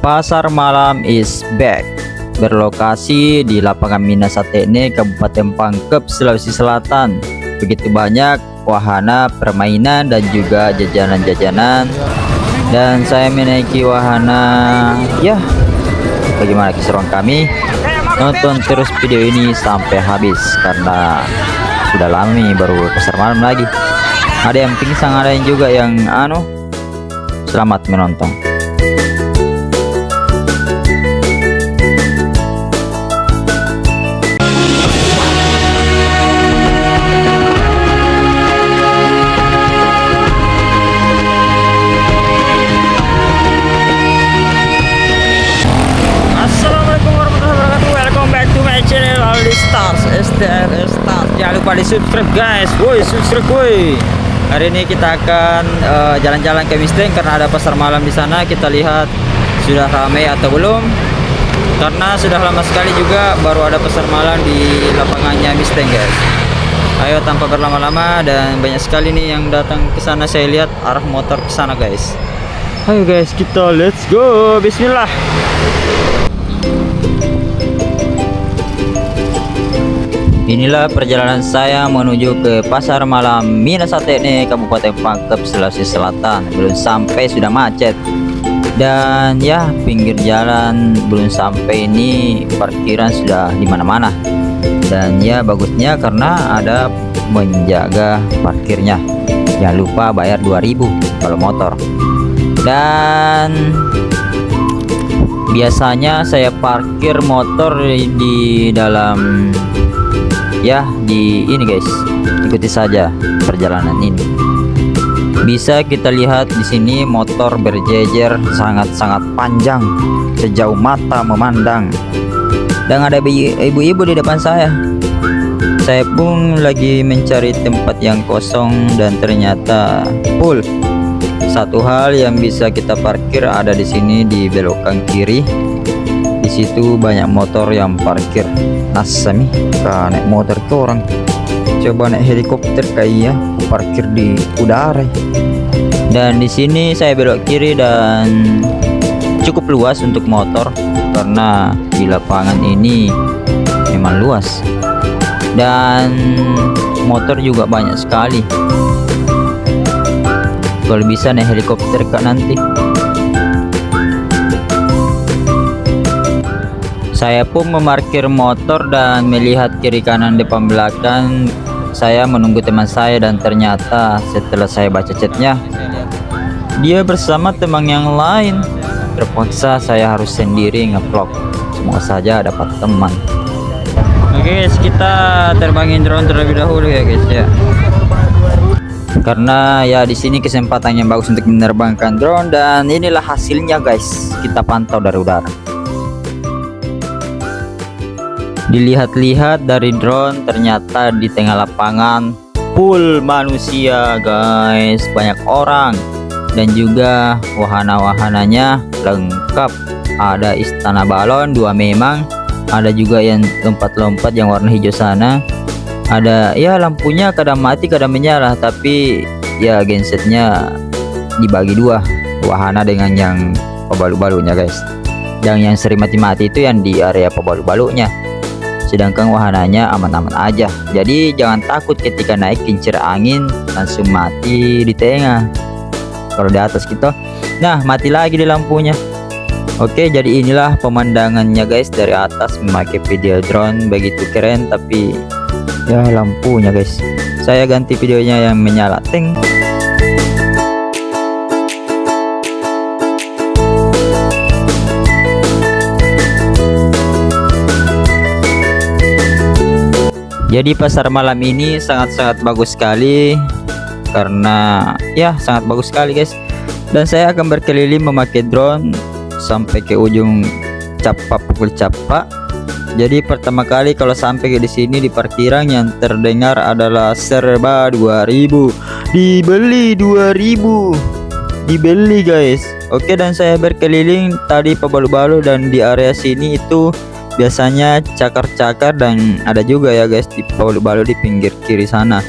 Pasar malam is back. Berlokasi di lapangan Minasatene, Kabupaten Pangkep, Sulawesi Selatan. Begitu banyak wahana permainan dan juga jajanan-jajanan. Dan saya menaiki wahana. Ya, bagaimana keseruan kami? Nonton terus video ini sampai habis karena sudah lama nih baru pasar malam lagi. Ada yang pingsan, ada yang juga yang Selamat menonton. Stars, jangan lupa di subscribe guys, woi subscribe woi. Hari ini kita akan jalan-jalan ke Misteng karena ada pasar malam di sana. Kita lihat sudah ramai atau belum, karena sudah lama sekali juga baru ada pasar malam di lapangannya Misteng guys. Ayo tanpa berlama-lama, dan banyak sekali nih yang datang ke sana. Saya lihat arah motor ke sana guys. Ayo guys, kita let's go. Bismillah. Inilah perjalanan saya menuju ke pasar malam Minasatene, Kabupaten Pangkep, Sulawesi Selatan. Belum sampai sudah macet. Dan ya, pinggir jalan belum sampai ini parkiran sudah di mana-mana. Dan ya, bagusnya karena ada menjaga parkirnya. Jangan lupa bayar 2000 kalau motor. Dan biasanya saya parkir motor di dalam, ya di ini guys, ikuti saja perjalanan ini. Bisa kita lihat di sini motor berjejer sangat-sangat panjang sejauh mata memandang, dan ada ibu-ibu di depan saya. Saya pun lagi mencari tempat yang kosong dan ternyata full. Satu hal yang bisa kita parkir ada di sini di belokan kiri. Di situ banyak motor yang parkir. Asami naik motor ke orang, coba naik helikopter kayak parkir di udara. Dan di sini saya belok kiri dan cukup luas untuk motor karena di lapangan ini memang luas, dan motor juga banyak sekali. Kalau bisa naik helikopter kak nanti. Saya pun memarkir motor dan melihat kiri kanan depan belakang. Saya menunggu teman saya, dan ternyata setelah saya baca chatnya, dia bersama teman yang lain. Terpaksa saya harus sendiri ngevlog. Semoga saja dapat teman. Oke guys, kita terbangin drone terlebih dahulu ya guys ya. Karena ya di sini kesempatan yang bagus untuk menerbangkan drone, dan inilah hasilnya guys. Kita pantau dari udara. Dilihat-lihat dari drone, ternyata di tengah lapangan full manusia guys, banyak orang, dan juga wahana-wahananya lengkap. Ada istana balon 2 memang, ada juga yang lompat-lompat yang warna hijau sana. Ada ya lampunya kadang mati kadang menyala, tapi ya gensetnya dibagi 2, wahana dengan yang pebalu-balunya guys. Yang sering mati-mati itu yang di area pebalu-balunya, sedangkan wahananya aman-aman aja. Jadi jangan takut ketika naik kincir angin langsung mati di tengah. Kalau di atas gitu, nah mati lagi di lampunya. Oke, jadi inilah pemandangannya guys dari atas memakai video drone. Begitu keren, tapi ya lampunya guys. Saya ganti videonya yang menyala ting. Jadi pasar malam ini sangat-sangat bagus sekali, karena ya sangat bagus sekali guys. Dan saya akan berkeliling memakai drone sampai ke ujung Capa, Pukul Capa. Jadi pertama kali kalau sampai di sini di parkiran yang terdengar adalah serba 2000. Dibeli 2000. Dibeli guys. Oke, dan saya berkeliling tadi pebalu-balu, dan di area sini itu biasanya cakar-cakar, dan ada juga ya guys di balu-balu di pinggir kiri sana.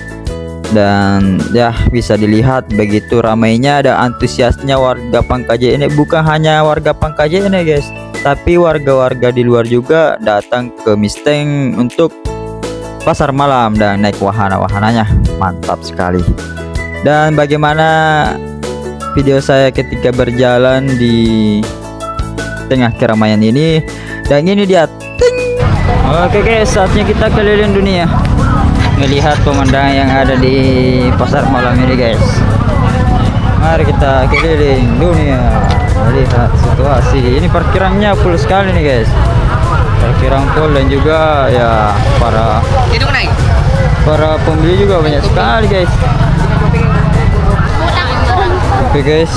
Dan ya bisa dilihat begitu ramainya dan antusiasnya warga Pangkaja ini. Bukan hanya warga Pangkaja ini guys, tapi warga-warga di luar juga datang ke Misteng untuk pasar malam dan naik wahana-wahananya. Mantap sekali. Dan bagaimana video saya ketika berjalan di tengah keramaian ini, dan ini dia ting. Oke guys, saatnya kita keliling dunia melihat pemandangan yang ada di pasar malam ini guys. Mari kita keliling dunia melihat situasi. Ini parkirannya full sekali nih guys, parkiran full, dan juga ya para pembeli juga banyak sekali guys. Oke guys,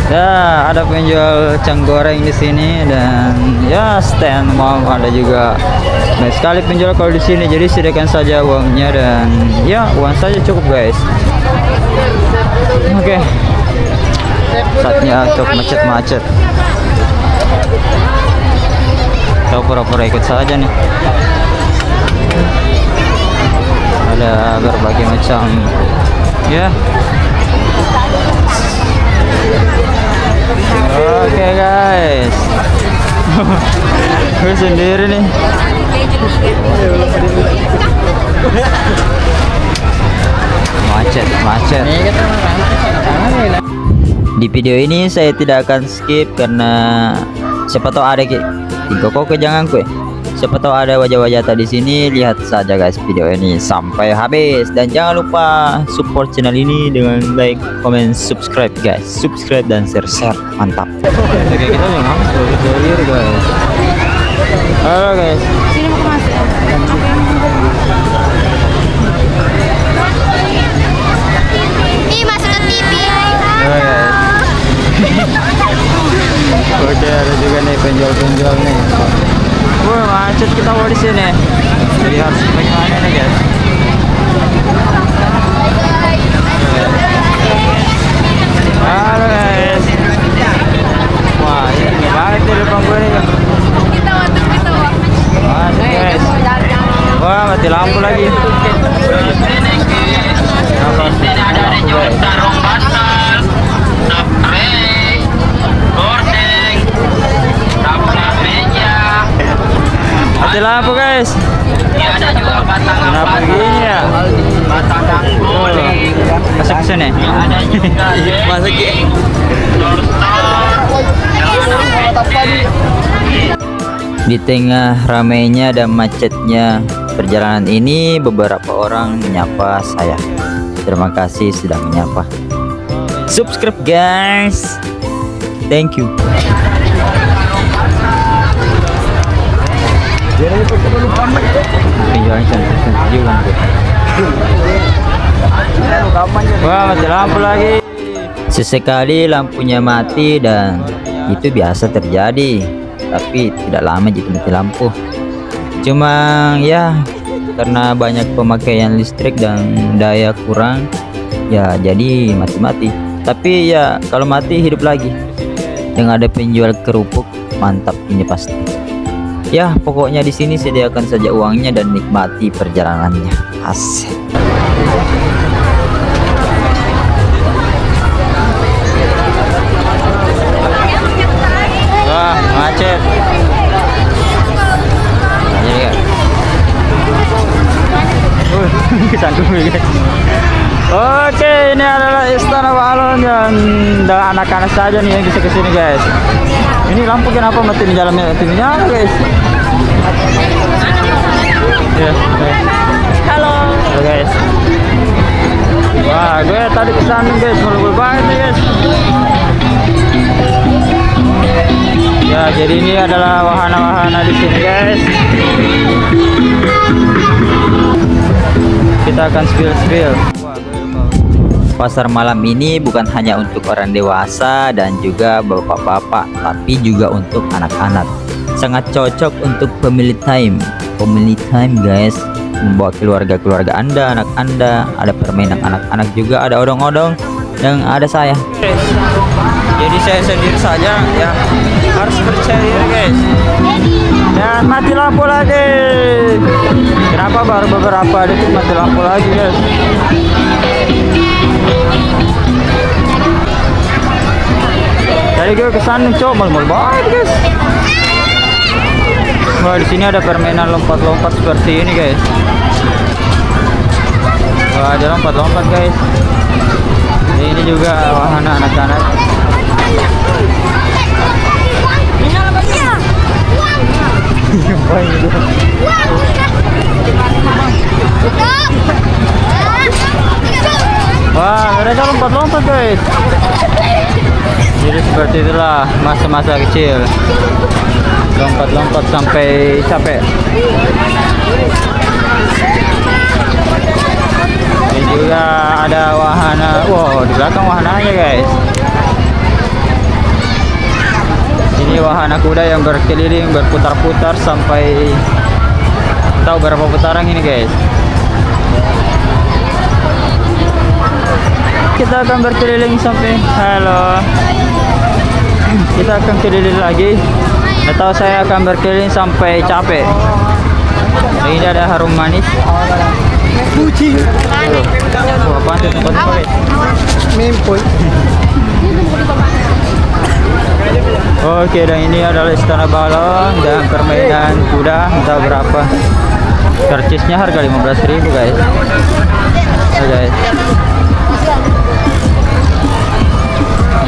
ya ada penjual cang goreng di sini, dan ya stand mau ada juga. Banyak sekali penjual kalau di sini, jadi sediakan saja uangnya, dan ya uang saja cukup guys. Oke, saatnya untuk macet-macet. Kita pura-pura ikut saja nih. Ada berbagai macam ya. Oke guys, gue sendiri nih. Macet. Di video ini saya tidak akan skip karena siapa tahu ada di kok jangan kue. Siapa tahu ada wajah-wajah tadi sini. Lihat saja guys video ini sampai habis, dan jangan lupa support channel ini dengan like, comment, subscribe guys. Subscribe dan share. Mantap. Oke, kita memang bergelir guys. Halo guys. Sini mau masuk. Nih masuk ke TV. Halo guys. Oke, ada juga nih penjual nih. Wah, macet kita di sini. Jadi harus bagaimana nih guys? Halo guys. Wah, ini banget di depan gue nih. Masuk guys. Wah, mati lampu lagi. Mati lampu guys. Kenapa begini ya? Masuk ke sini. Masuk ke. Di tengah ramainya dan macetnya perjalanan ini, beberapa orang menyapa saya. Terima kasih sudah menyapa. Subscribe guys. Thank you. Wah, mati lampu lagi. Sesekali lampunya mati, dan itu biasa terjadi, tapi tidak lama jika mati lampu. Cuma ya karena banyak pemakaian listrik dan daya kurang, ya jadi mati-mati. Tapi ya kalau mati hidup lagi. Yang ada penjual kerupuk, mantap ini pasti. Ya pokoknya di sini sediakan saja uangnya dan nikmati perjalanannya. Asik. Wah, macet. Jadi ya. Kesanggung guys. Oke, ini adalah Istana Balon, dan anak-anak saja nih yang bisa kesini guys. Ini lampu kenapa mati di jalan nyala guys? Ya, halo guys. Wah, gue tadi kesana guys, malu banget nih guys. Ya, jadi ini adalah wahana-wahana di sini guys. Kita akan spill. Pasar malam ini bukan hanya untuk orang dewasa dan juga bapak-bapak, tapi juga untuk anak-anak. Sangat cocok untuk family time guys. Membawa keluarga Anda, anak Anda, ada permainan anak-anak juga, ada odong-odong, dan ada saya. Jadi saya sendiri saja ya, harus percaya diri guys. Dan mati lampu lagi. Kenapa baru beberapa detik mati lampu lagi guys? Tadi gue kesana coba mal banget guys. Wah, di sini ada permainan lompat-lompat seperti ini guys. Wah, ada lompat-lompat guys. Ini juga wahana anak-anak. Wah, mereka lompat-lompat guys. Jadi seperti itulah masa-masa kecil. Lompat-lompat sampai capek. Ini juga ada wahana. Wow, di belakang wahananya guys. Ini wahana kuda yang berkeliling, berputar-putar sampai tahu berapa putaran ini guys. Kita akan berkeliling sampai kita akan keliling lagi, atau saya akan berkeliling sampai capek. Ini ada harum manis. Kucing. Apa itu tempat Mempoy. Oke, dan ini adalah istana balon dan permainan kuda. Entah berapa. Karcisnya harga 15.000 guys. Oh, guys.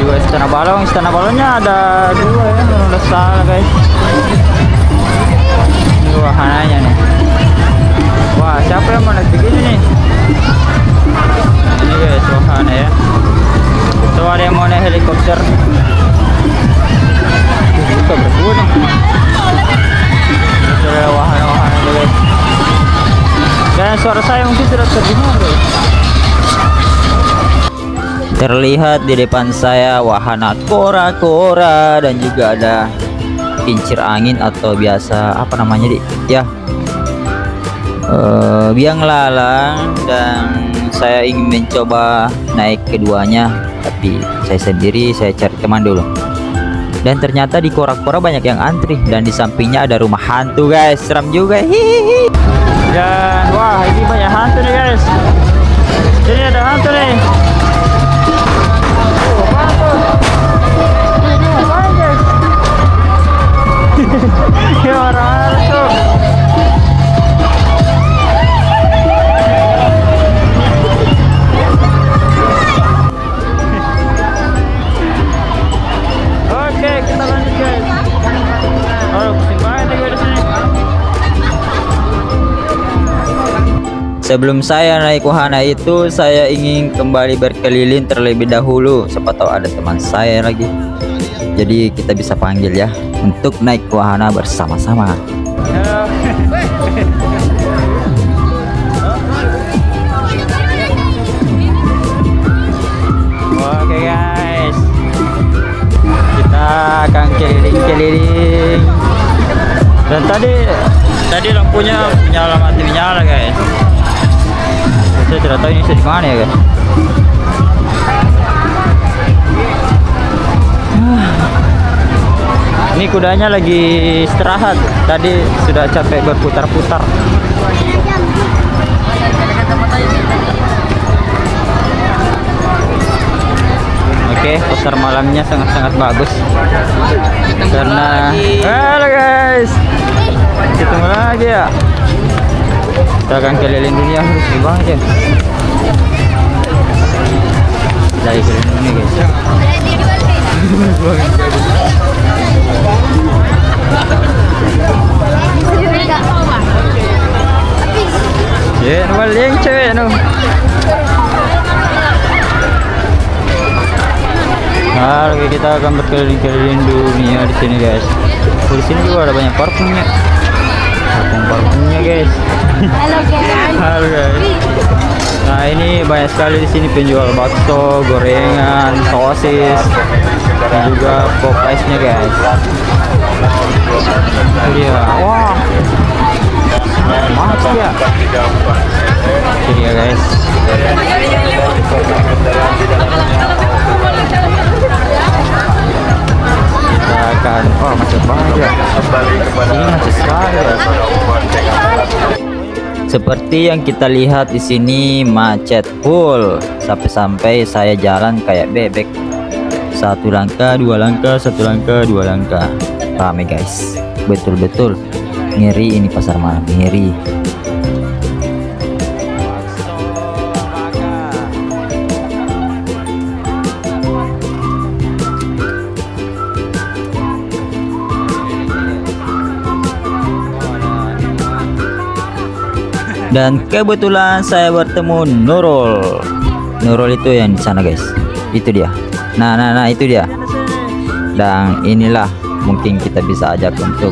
Juga istana balonnya ada dua ya, kalau nggak salah guys. Ini wahananya nih. Wah, siapa yang mau naik begini nih? Ini guys wahana ya. So ada yang mau naik helikopter. Buka berdua nih. Ini ada wahana-wahana guys. Dan suara saya mungkin tidak terdengar guys. Terlihat di depan saya wahana kora-kora dan juga ada kincir angin atau biasa apa namanya ya, biang lalang, dan saya ingin mencoba naik keduanya, tapi saya sendiri, saya cari teman dulu. Dan ternyata di kora-kora banyak yang antri, dan di sampingnya ada rumah hantu guys, seram juga. Hihihi. Dan wah, ini banyak hantu nih guys. Sini ada hantu nih. Ya orang-orang tuh. Oke, kita lanjut guys. Oh, pusing banget nih di sini. Sebelum saya naik wahana itu, saya ingin kembali berkeliling terlebih dahulu. Siapa tahu ada teman saya lagi. Jadi kita bisa panggil ya untuk naik wahana bersama-sama. Halo. Oke guys, kita akan keliling-keliling. Dan tadi lampunya mati menyala guys. Saya tidak tahu ini di mana ya guys. Ini kudanya lagi istirahat. Tadi sudah capek berputar-putar. Oke, pasar malamnya sangat-sangat bagus. Karena halo guys, ketemu lagi ya. Kita akan keliling dunia, harus banget ya. Dari keliling dunia guys. Ya, paling cewek no. Nah, kita akan berkeliling-keliling dunia di sini guys. Oh, di sini juga ada banyak parfumnya. Parfumnya guys. Halo guys. Halo guys. Nah, ini banyak sekali di sini penjual bakso, gorengan, sosis, dan juga pop ice-nya guys. Iya, wah. Mahal ya. Ini ya guys. kan. Oh, macet banget ya. Ini macet sekali ya. Seperti yang kita lihat di sini macet full. Sampai-sampai saya jalan kayak bebek. Satu langkah, dua langkah, satu langkah, dua langkah. Rame guys. Betul-betul. Ngeri ini pasar malam, ngeri. Dan kebetulan saya bertemu Nurul. Nurul itu yang di sana guys. Itu dia. Nah itu dia. Dan inilah mungkin kita bisa ajak untuk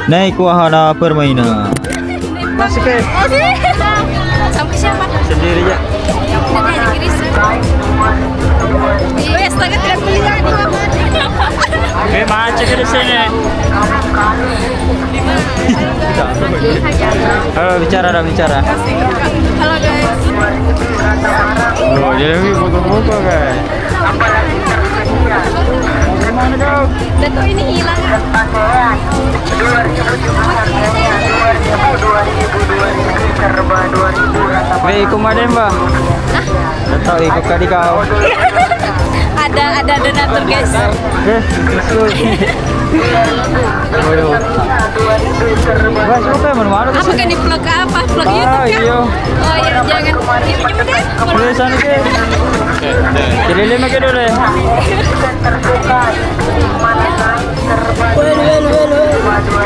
naik wahana permainan. Masuk ke? Sampai siapa? Sendiri ya. Nanti aja Chris. Iya, setengah tidak melihat. Macet di sini. Halo, bicara. Halo guys. Oh, dia lagi buka guys. Gimana kau? Dato ini hilang. Wei, kumaden ba? Dato ikut kadi kau. Ada donatur guys. Wah, suka mana Apa kan di vlog apa? Vlog YouTube kan? Iya. Oh iya, jangan. Ini coba deh. Boleh sana ke? Keliling ke dulu.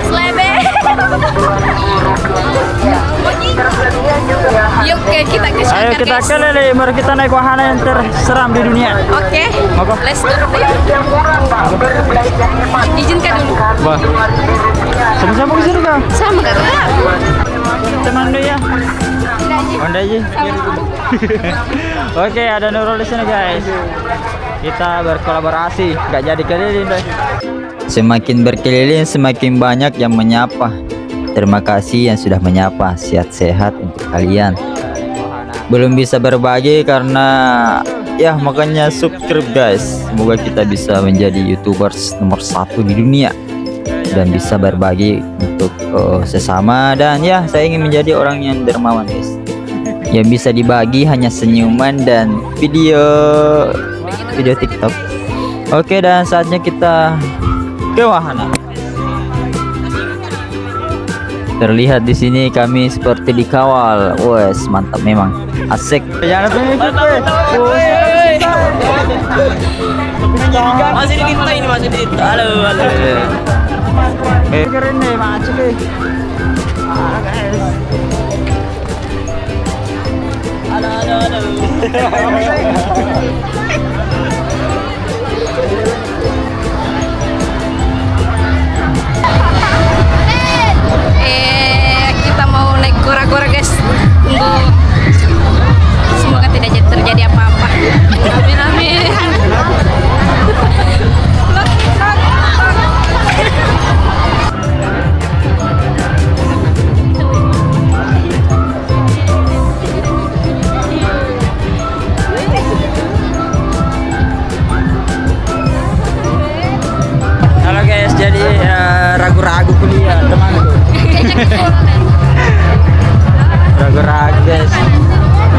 Selebe. Yuk kita ke Ayo Shankar kita guys. keliling, mari kita naik wahana yang terseram di dunia. Oke. Apa? Let's go. Izinkan dulu. Wah. Sama-sama ke sini kau. Sama kak. Teman dulu ya. Honda aja. Oke, ada Nurul di sini guys. Kita berkolaborasi, nggak jadi keliling deh. Semakin berkeliling, semakin banyak yang menyapa. Terima kasih yang sudah menyapa. Sehat-sehat untuk kalian. Belum bisa berbagi karena ya makanya subscribe guys. Semoga kita bisa menjadi YouTubers nomor 1 di dunia dan bisa berbagi untuk sesama. Dan ya, saya ingin menjadi orang yang dermawan guys, yang bisa dibagi hanya senyuman dan video TikTok. Oke, dan saatnya kita ke wahana. Terlihat di sini kami seperti dikawal. Wes, mantap memang. Asik. Jangan Masih di kita ini, masih di kita. Halo. keren nih, macet nih. Kita mau naik kura-kura guys. Tunggu. Semoga tidak terjadi apa-apa. Amin amin. Halo guys, jadi ragu-ragu kuliah temanku. Ragu-ragu guys.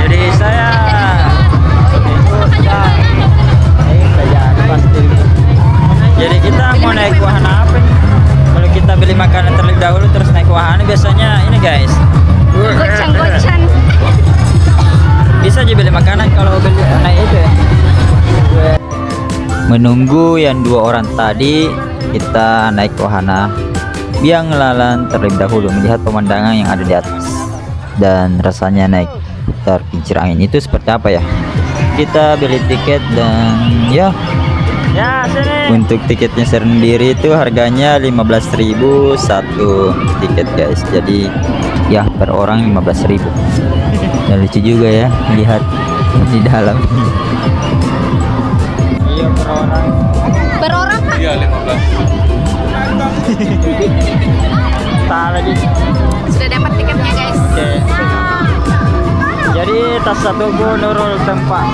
Jadi saya jadi kita mau naik wahana apa nih? Kalau kita beli makanan terlebih dahulu terus naik wahana biasanya ini guys. Gocang-gocang. Bisa aja beli makanan kalau beli naik itu ya. Menunggu yang 2 orang tadi, kita naik wahana biang lalan terlebih dahulu melihat pemandangan yang ada di atas. Dan rasanya naik terkincir angin itu seperti apa ya? Kita beli tiket dan ya sini. Untuk tiketnya sendiri itu harganya 15.000 satu tiket guys. Jadi ya per orang 15.000. Dan lucu juga ya lihat di dalam. Iya per orang. Per orang Pak? Iya 15. Tak lagi. Sudah dapat tiketnya guys. Oke. Jadi tas satu Nurul tempat.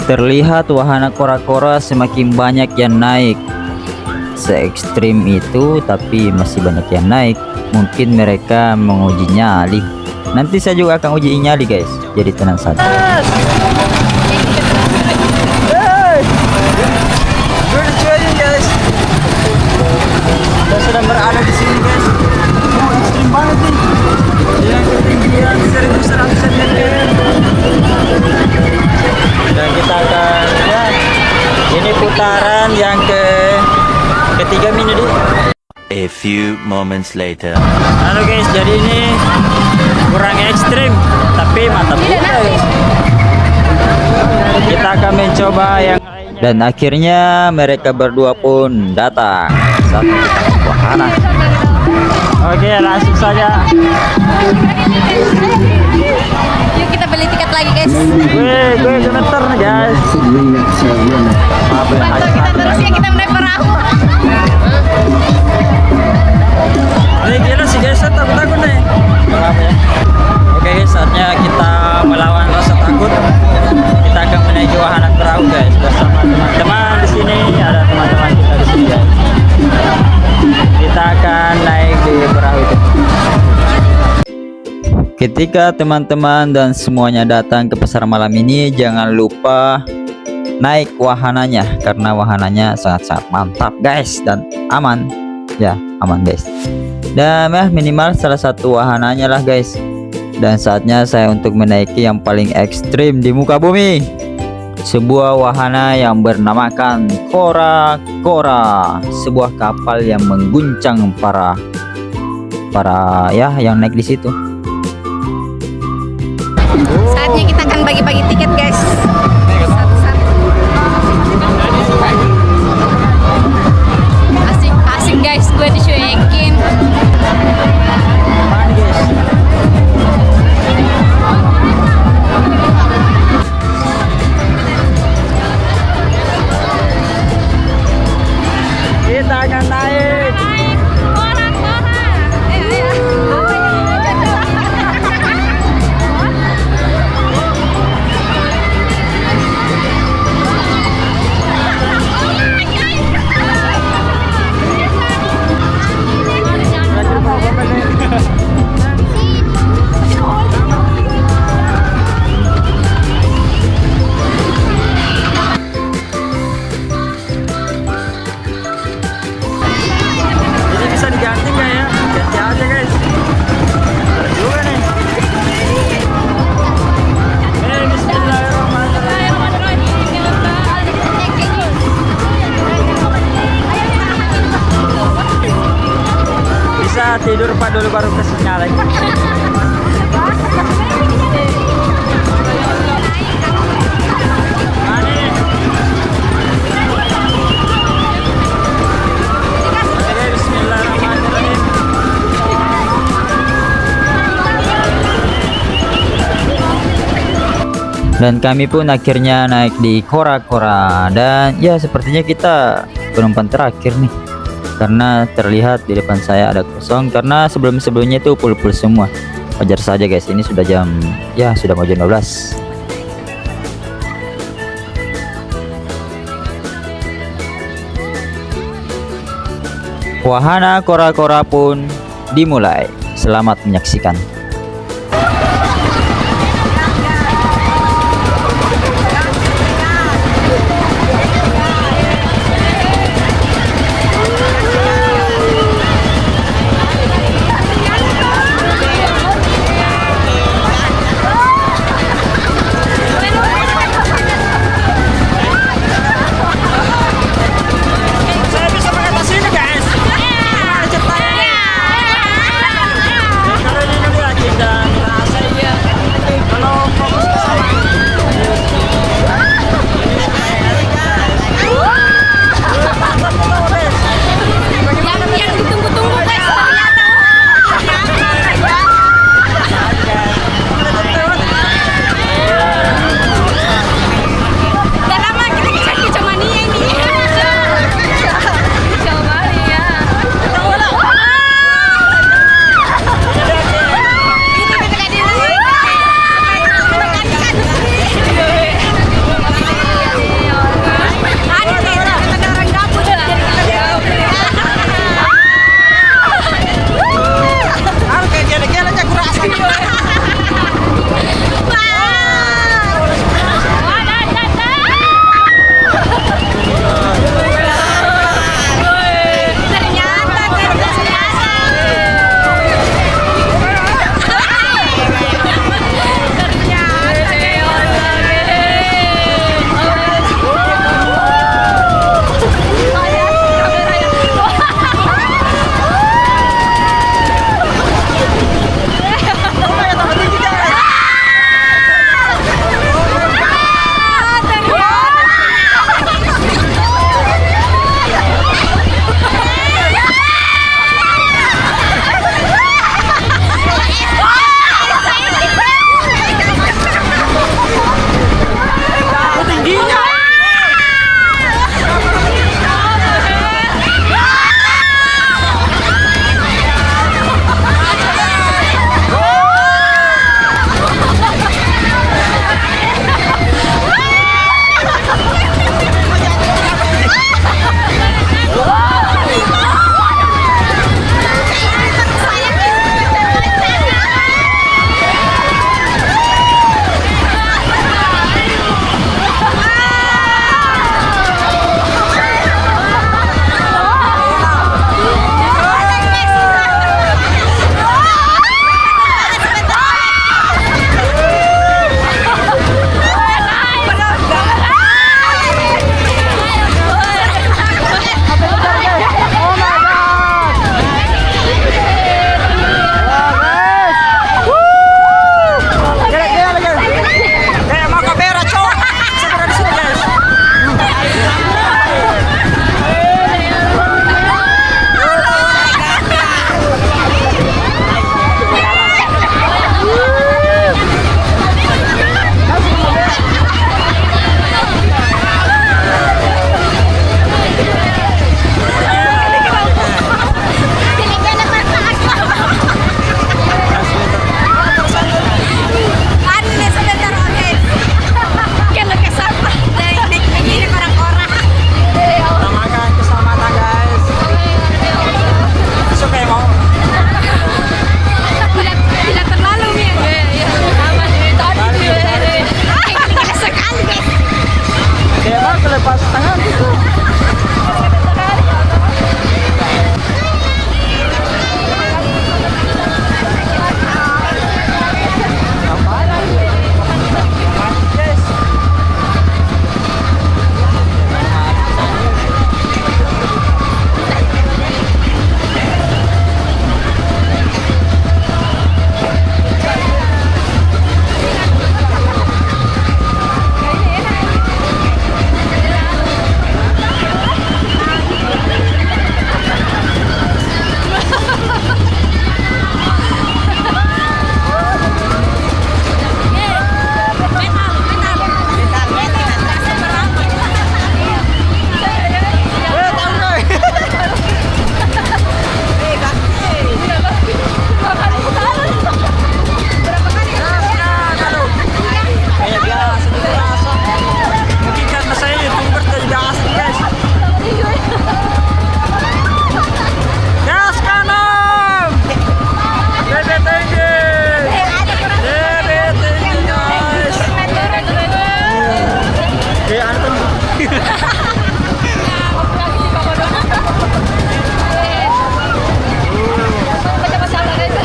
Terlihat wahana kora-kora semakin banyak yang naik. Se-ekstrim itu, tapi masih banyak yang naik. Mungkin mereka menguji nyali. Nanti saya juga akan uji nyali guys, jadi tenang saja. Kita sedang berada di sini guys. Oh, ekstrim banget nih. Yang ketinggian 1100 meter. Dan kita akan ya, ini putaran yang ketiga mini di. A few moments later. Halo guys, jadi ini kurang ekstrim, tapi mantap juga guys. Kita akan mencoba yang lainnya. Dan akhirnya mereka berdua pun datang. Satu wahana. Oke, langsung saja. Yuk kita beli tiket lagi guys. Gue gemeter nih guys. Maaf ya, Bantu kita terus ya, kita naik perahu. ini gila sih guys, saya takut nih. Maaf ya. Oke guys, saatnya kita melawan rasa takut. Kita akan menaiki wahana perahu guys bersama teman-teman di sini. Ada teman-teman kita di sini guys. Kita akan naik di perahu itu. Ketika teman-teman dan semuanya datang ke pasar malam ini, jangan lupa naik wahananya karena wahananya sangat-sangat mantap guys dan aman. Ya, aman guys. Dan ya minimal salah satu wahananya lah guys. Dan saatnya saya untuk menaiki yang paling ekstrim di muka bumi. Sebuah wahana yang bernamakan Kora-Kora, sebuah kapal yang mengguncang para ya yang naik di situ. Saatnya kita akan bagi-bagi tiket guys. Satu-satu. Asik guys, gue dicuekin. Apaan guys? Kita akan naik. Ini bisa diganti nggak ya? Ganti aja guys. Bener juga nih. Bismillahirrahmanirrahim. Bisa tidur Pak dulu baru ke sinyal lagi. Oke, bismillahirrahmanirrahim. Dan kami pun akhirnya naik di Kora-Kora. Dan ya sepertinya kita penumpang terakhir nih, karena terlihat di depan saya ada kosong, karena sebelum-sebelumnya itu full semua. Wajar saja guys, ini sudah jam, ya sudah mau jam 12. Wahana Kora-Kora pun dimulai. Selamat menyaksikan. Saya bisa mengatasi ini guys. Gimana ceritanya? Kalau ini guys. Baca masalah guys.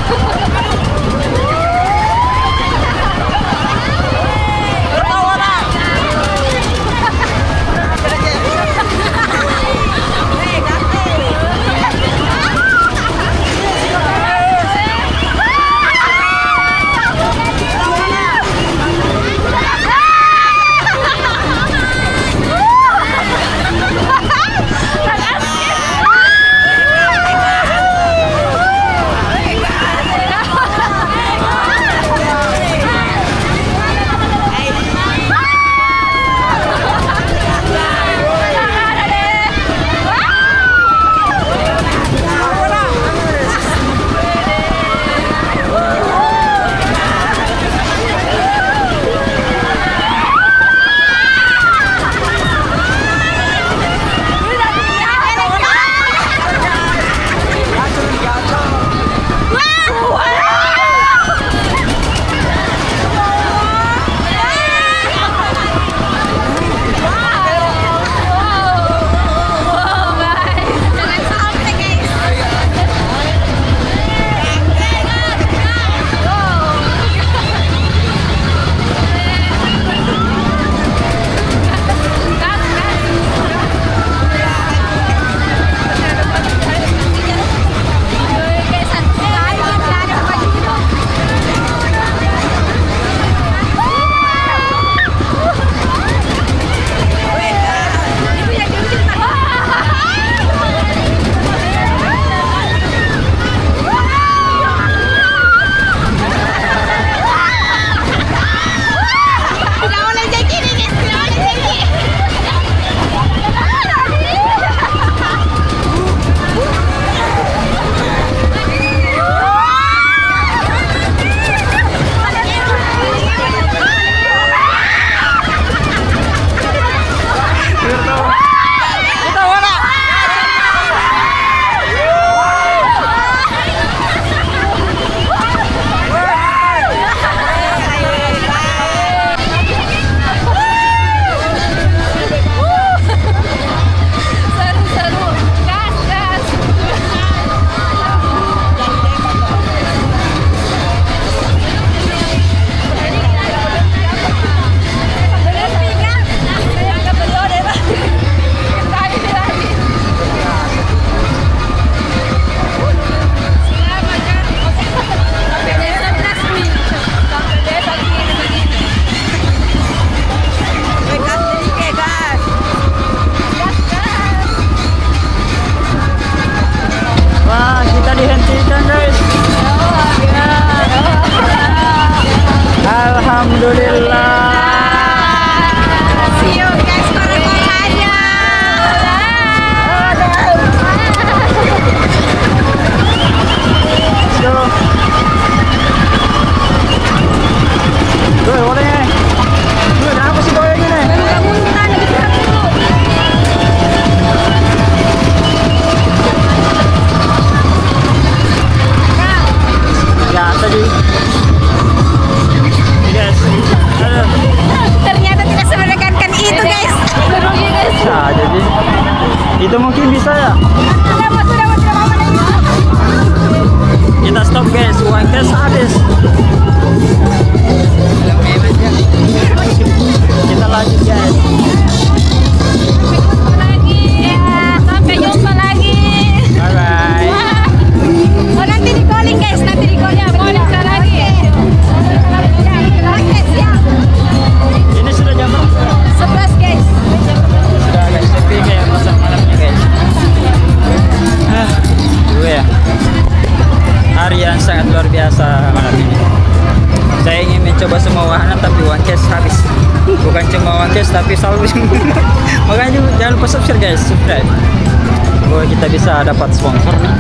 Itu mungkin bisa ya. Kita stop guys, uang cash habis. Kita lanjut guys. Sampai jumpa lagi. Bye bye. Oh, nanti di calling guys, nanti di calling bisa lagi. Ini sudah jam berapa? 11 guys. Sudah guys, tapi kayak pasar malamnya guys. Dulu ya. Hari yang sangat luar biasa malam ini. Saya ingin mencoba semua wahana tapi uang cash habis. Bukan cuma uang cash tapi saldo. Makanya jangan lupa subscribe guys, subscribe. Bahwa kita bisa dapat sponsor nih.